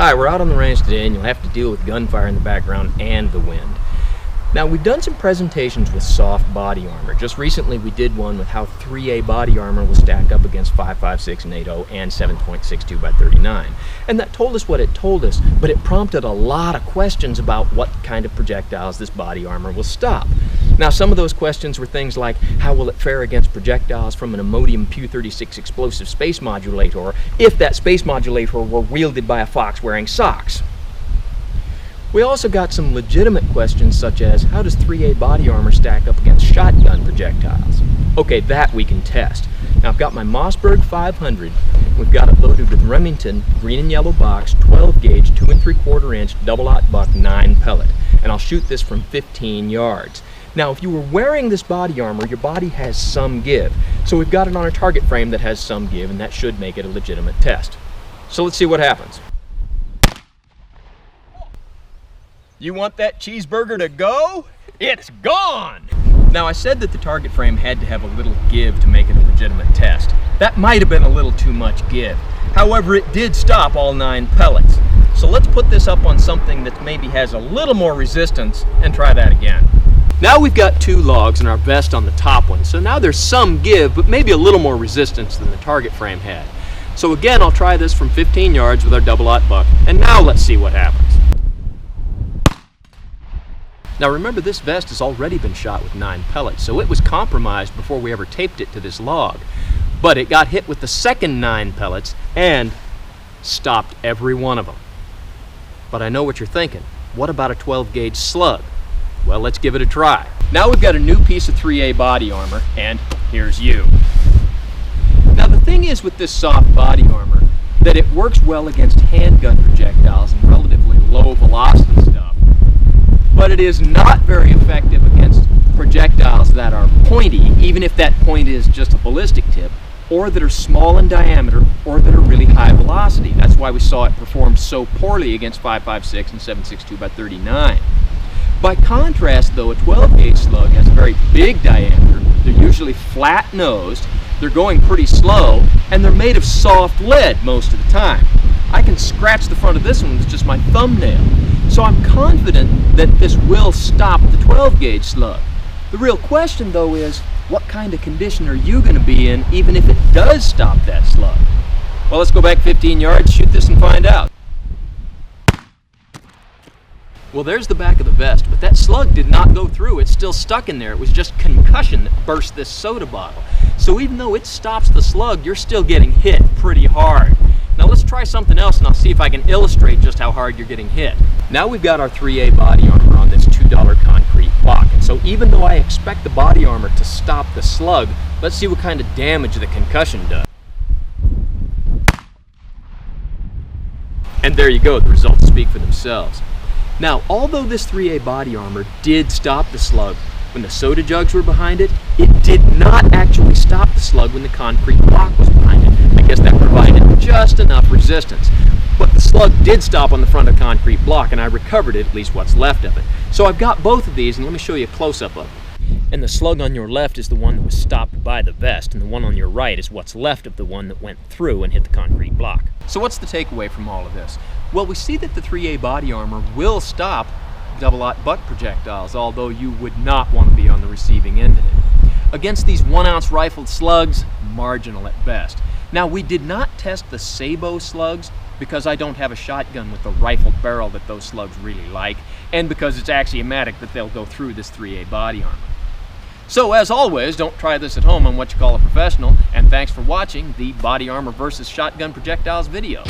Hi, we're out on the range today and you'll have to deal with gunfire in the background and the wind. Now, we've done some presentations with soft body armor. Just recently we did one with how 3A body armor will stack up against 5.56 NATO and 7.62 by 39. And that told us what it told us, but it prompted a lot of questions about what kind of projectiles this body armor will stop. Now, some of those questions were things like, how will it fare against projectiles from an Imodium Pu-36 explosive space modulator if that space modulator were wielded by a fox wearing socks? We also got some legitimate questions such as, how does 3A body armor stack up against shotgun projectiles? Okay, that we can test. Now, I've got my Mossberg 500. We've got it loaded with Remington green and yellow box, 12 gauge, 2 3/4 inch, double-aught buck, 9 pellet. And I'll shoot this from 15 yards. Now, if you were wearing this body armor, your body has some give. So we've got it on a target frame that has some give, and that should make it a legitimate test. So let's see what happens. You want that cheeseburger to go? It's gone! Now, I said that the target frame had to have a little give to make it a legitimate test. That might have been a little too much give. However, it did stop all 9 pellets. So let's put this up on something that maybe has a little more resistance and try that again. Now we've got 2 logs and our vest on the top one, so now there's some give, but maybe a little more resistance than the target frame had. So again, I'll try this from 15 yards with our double-aught buck, and now let's see what happens. Now remember, this vest has already been shot with 9 pellets, so it was compromised before we ever taped it to this log. But it got hit with the second 9 pellets and stopped every one of them. But I know what you're thinking. What about a 12 gauge slug? Well, let's give it a try. Now we've got a new piece of 3A body armor, and here's you. Now the thing is with this soft body armor, that it works well against handgun projectiles and relatively low velocity stuff. But it is not very effective against projectiles that are pointy, even if that point is just a ballistic tip, or that are small in diameter, or that are really high velocity. That's why we saw it perform so poorly against 5.56 and 7.62 by 39. By contrast, though, a 12 gauge slug has a very big diameter. They're usually flat-nosed, they're going pretty slow, and they're made of soft lead most of the time. I can scratch the front of this one with just my thumbnail. So I'm confident that this will stop the 12 gauge slug. The real question, though, is what kind of condition are you going to be in even if it does stop that slug? Well, let's go back 15 yards, shoot this, and find out. Well, there's the back of the vest, but that slug did not go through. It's still stuck in there. It was just concussion that burst this soda bottle. So even though it stops the slug, you're still getting hit pretty hard. Now let's try something else and I'll see if I can illustrate just how hard you're getting hit. Now we've got our 3A body armor on this $2 concrete block. And so even though I expect the body armor to stop the slug, let's see what kind of damage the concussion does. And there you go, the results speak for themselves. Now, although this 3A body armor did stop the slug when the soda jugs were behind it, it did not actually stop the slug when the concrete block was behind it. I guess that provided just enough resistance. But the slug did stop on the front of the concrete block, and I recovered it, at least what's left of it. So I've got both of these, and let me show you a close-up of them. And the slug on your left is the one that was stopped by the vest, and the one on your right is what's left of the one that went through and hit the concrete block. So what's the takeaway from all of this? Well, we see that the 3A body armor will stop double-aught buck projectiles, although you would not want to be on the receiving end of it. Against these 1-ounce rifled slugs, marginal at best. Now, we did not test the Sabo slugs because I don't have a shotgun with the rifled barrel that those slugs really like, and because it's axiomatic that they'll go through this 3A body armor. So, as always, don't try this at home on what you call a professional, and thanks for watching the Body Armor versus Shotgun Projectiles video.